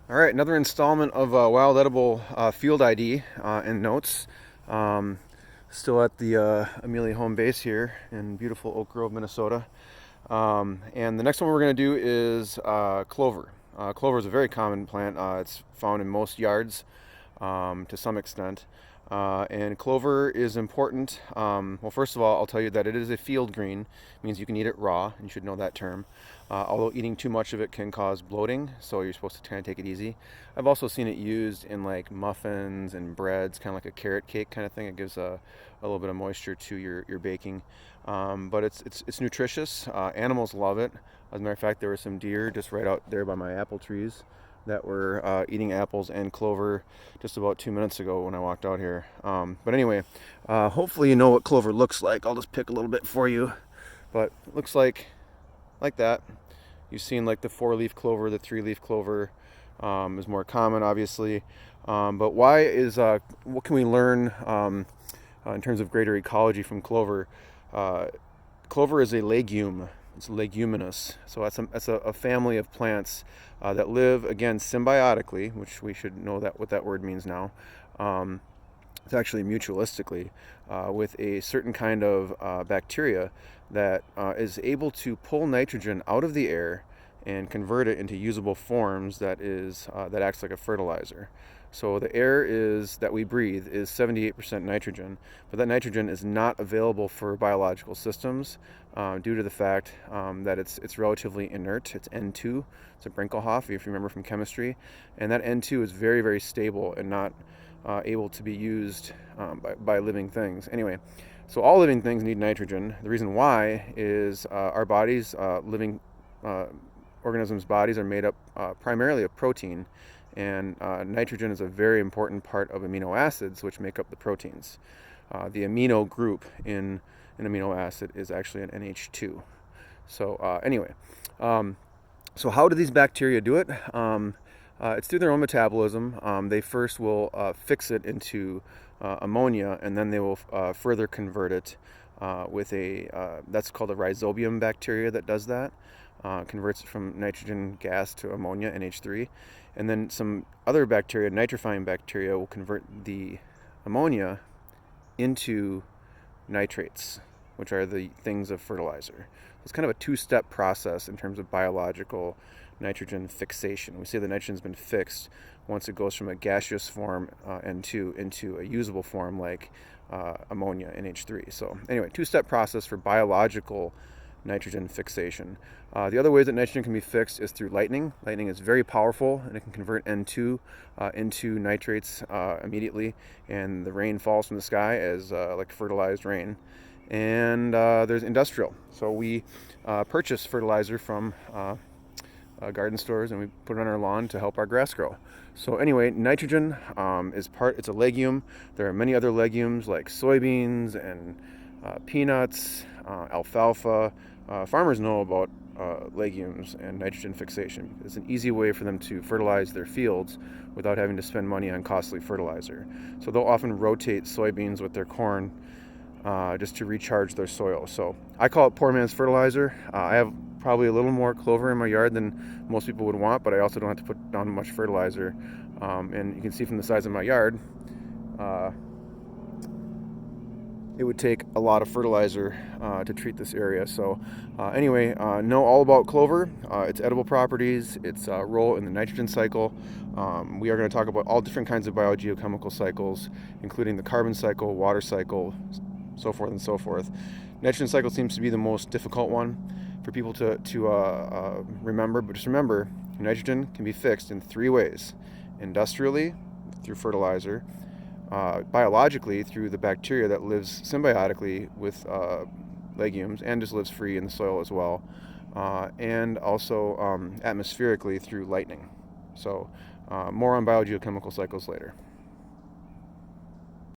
All right, another installment of Wild Edible Field ID and notes. Um, Still at the Amelia home base here in beautiful Oak Grove, Minnesota. And the next one we're going to do is clover. Clover is a very common plant. It's found in most yards to some extent. And clover is important. Well, first of all, I'll tell you that it is a field green. It means you can eat it raw. You should know that term. Although eating too much of it can cause bloating, so you're supposed to kind of take it easy. I've also seen it used in like muffins and breads, kind of like a carrot cake kind of thing. It gives a little bit of moisture to your baking. But it's nutritious. Animals love it. As a matter of fact, there were some deer just right out there by my apple trees that were eating apples and clover just about 2 minutes ago when I walked out here. But anyway, hopefully you know what clover looks like. I'll just pick a little bit for you. But it looks like that. You've seen like the 4-leaf clover, the 3-leaf clover is more common, obviously. But what can we learn in terms of greater ecology from clover? Uh, Clover is a legume. It's leguminous. So that's a family of plants that live, again, symbiotically, which we should know that what that word means now. Um, it's actually mutualistically with a certain kind of bacteria that is able to pull nitrogen out of the air and convert it into usable forms that acts like a fertilizer. So the air is that we breathe is 78% nitrogen, but that nitrogen is not available for biological systems due to the fact that it's relatively inert. It's N2. It's a Brinkelhoff, if you remember from chemistry, and that N2 is very, very stable and not able to be used by living things. Anyway, so all living things need nitrogen. The reason why is our bodies, living organisms' bodies, are made up primarily of protein, and nitrogen is a very important part of amino acids, which make up the proteins. The amino group in an amino acid is actually an NH2. So anyway, so how do these bacteria do it? It's through their own metabolism. They first will fix it into ammonia, and then they will further convert it with that's called a rhizobium bacteria that does that. Converts it from nitrogen gas to ammonia, NH3. And then some other bacteria, nitrifying bacteria, will convert the ammonia into nitrates, which are the things of fertilizer. It's kind of a two-step process in terms of biological nitrogen fixation. We say the nitrogen's been fixed once it goes from a gaseous form, N2, into a usable form like ammonia, NH3. So anyway, two-step process for biological nitrogen fixation. The other ways that nitrogen can be fixed is through lightning. Lightning is very powerful, and it can convert N2 into nitrates immediately, and the rain falls from the sky as like fertilized rain. And there's industrial. So we purchase fertilizer from garden stores, and we put it on our lawn to help our grass grow. So anyway, nitrogen it's a legume. There are many other legumes like soybeans and peanuts, alfalfa. Farmers know about legumes and nitrogen fixation. It's an easy way for them to fertilize their fields without having to spend money on costly fertilizer. So they'll often rotate soybeans with their corn just to recharge their soil. So I call it poor man's fertilizer. I have probably a little more clover in my yard than most people would want, but I also don't have to put down much fertilizer. And you can see from the size of my yard, it would take a lot of fertilizer to treat this area. So anyway, know all about clover, its edible properties, its role in the nitrogen cycle. We are going to talk about all different kinds of biogeochemical cycles, including the carbon cycle, water cycle, so forth and so forth. Nitrogen cycle seems to be the most difficult one for people to remember, but just remember, nitrogen can be fixed in 3 ways: industrially, through fertilizer; biologically, through the bacteria that lives symbiotically with legumes and just lives free in the soil as well; and also atmospherically through lightning. So more on biogeochemical cycles later.